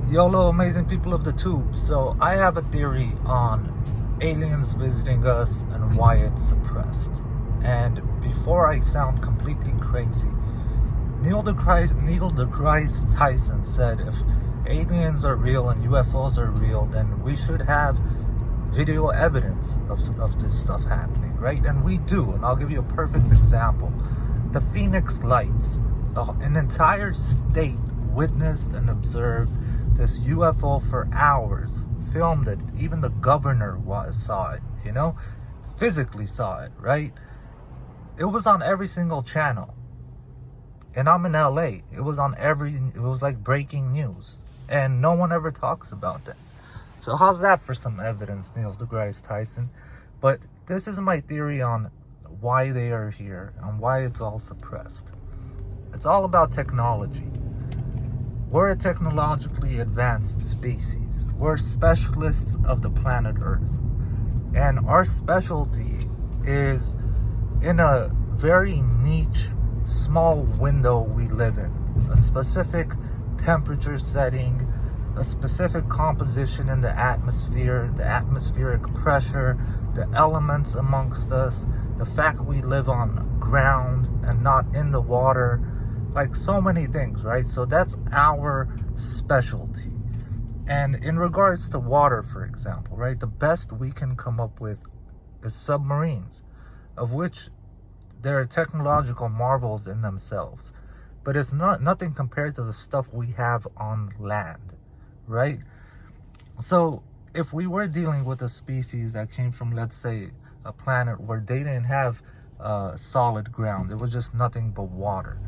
YOLO, amazing people of the tube. So I have a theory on aliens visiting us and why it's suppressed. And before I sound completely crazy, Neil deGrasse Tyson said if aliens are real and UFOs are real, then we should have video evidence of this stuff happening, right? And we do. And I'll give you a perfect example. The Phoenix Lights, an entire state witnessed and observed this UFO for hours, filmed it. Even the governor saw it, physically saw it, right? It was on every single channel. And I'm in LA. It was like breaking news. And no one ever talks about that. So how's that for some evidence, Neil deGrasse Tyson? But this is my theory on why they are here and why it's all suppressed. It's all about technology. We're a technologically advanced species. We're specialists of the planet Earth. And our specialty is in a very niche, small window we live in. A specific temperature setting, a specific composition in the atmosphere, the atmospheric pressure, the elements amongst us, the fact we live on ground and not in the water, like so many things, right? So that's our specialty. And in regards to water, for example, right, the best we can come up with is submarines, of which there are technological marvels in themselves. But it's nothing compared to the stuff we have on land, right? So if we were dealing with a species that came from, let's say, a planet where they didn't have solid ground, it was just nothing but water,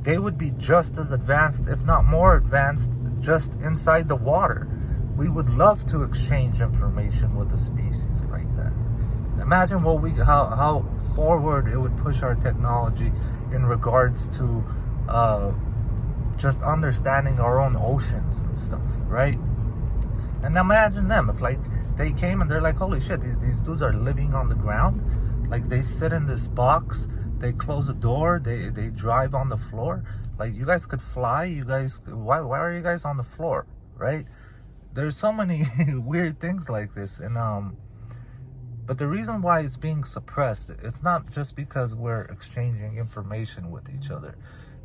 they would be just as advanced, if not more advanced, just inside the water. We would love to exchange information with a species like that. Imagine how forward it would push our technology in regards to just understanding our own oceans and stuff, right? And imagine them if they came and they're like, holy shit, these dudes are living on the ground. Like they sit in this box, they close the door, they drive on the floor. Like, you guys could fly, why are you guys on the floor, right? There's so many weird things like this. And but the reason why it's being suppressed, it's not just because we're exchanging information with each other.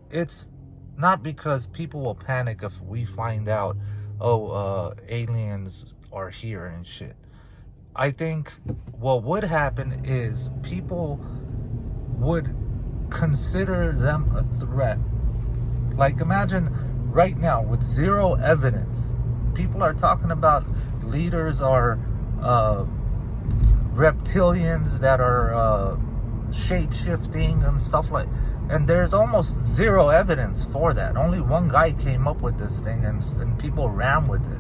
It's not because people will panic if we find out, aliens are here and shit. I think what would happen is people would consider them a threat. Like, imagine right now with zero evidence, people are talking about leaders are reptilians that are shape-shifting and stuff like, and there's almost zero evidence for that. Only one guy came up with this thing, and people ran with it.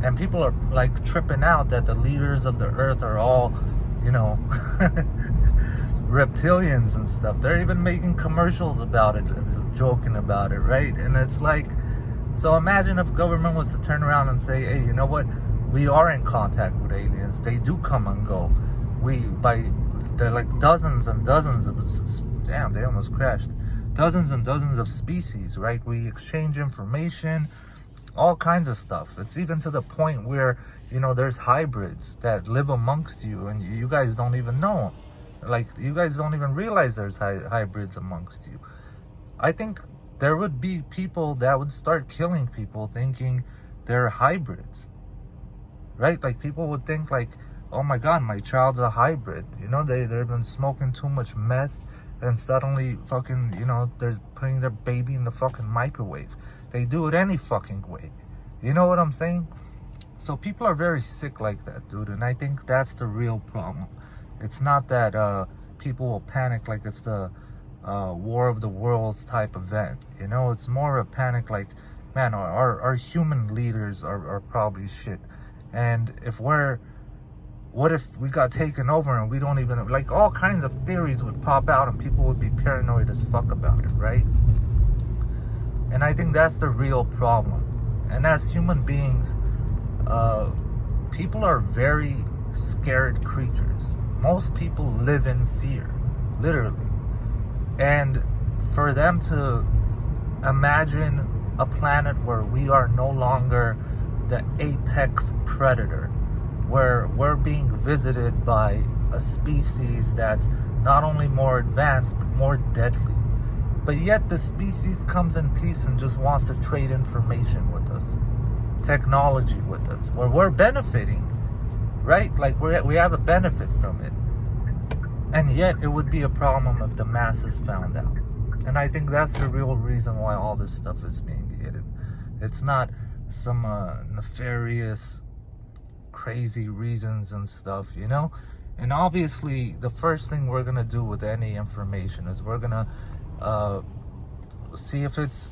And people are like tripping out that the leaders of the earth are all, reptilians and stuff. They're even making commercials about it, joking about it, right? And it's like, so imagine if government was to turn around and say, hey, you know what? We are in contact with aliens. They do come and go. They're like dozens and dozens of, damn, they almost crashed. Dozens and dozens of species, right? We exchange information, all kinds of stuff. It's even to the point where, there's hybrids that live amongst you and you guys don't even know them. Like, you guys don't even realize there's hybrids amongst you. I think there would be people that would start killing people thinking they're hybrids, right? Like, people would think like, oh my God, my child's a hybrid. They've been smoking too much meth and suddenly fucking, they're putting their baby in the fucking microwave. They do it any fucking way. You know what I'm saying? So people are very sick like that, dude. And I think that's the real problem. It's not that people will panic like it's the War of the Worlds type event. It's more a panic like, man, our human leaders are probably shit. And what if we got taken over and we don't even, like, all kinds of theories would pop out and people would be paranoid as fuck about it, right? And I think that's the real problem. And as human beings, people are very scared creatures. Most people live in fear, literally. And for them to imagine a planet where we are no longer the apex predator, where we're being visited by a species that's not only more advanced but more deadly. But yet the species comes in peace and just wants to trade information with us, technology with us, where we're benefiting, right? Like we have a benefit from it. And yet it would be a problem if the masses found out. And I think that's the real reason why all this stuff is being hidden. It's not some nefarious, crazy reasons and stuff, you know? And obviously, the first thing we're going to do with any information is we're going to see if it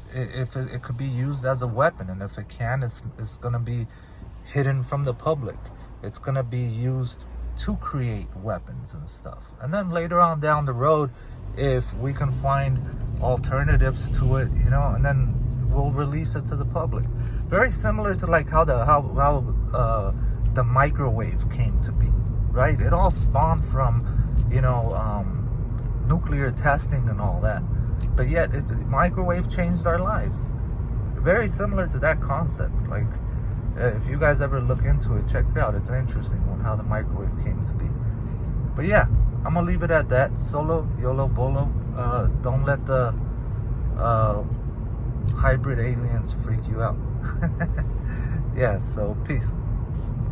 could be used as a weapon. And if it can, it's going to be hidden from the public. It's going to be used to create weapons and stuff. And then later on down the road, if we can find alternatives to it, you know, and then we'll release it to the public. Very similar to like how the microwave came to be, right? It all spawned from, you know, nuclear testing and all that. But yet, the microwave changed our lives. Very similar to that concept. Like, if you guys ever look into it, check it out. It's an interesting one, how the microwave came to be. But yeah, I'm gonna leave it at that. Solo, YOLO, BOLO. Don't let the hybrid aliens freak you out. Yeah, so peace.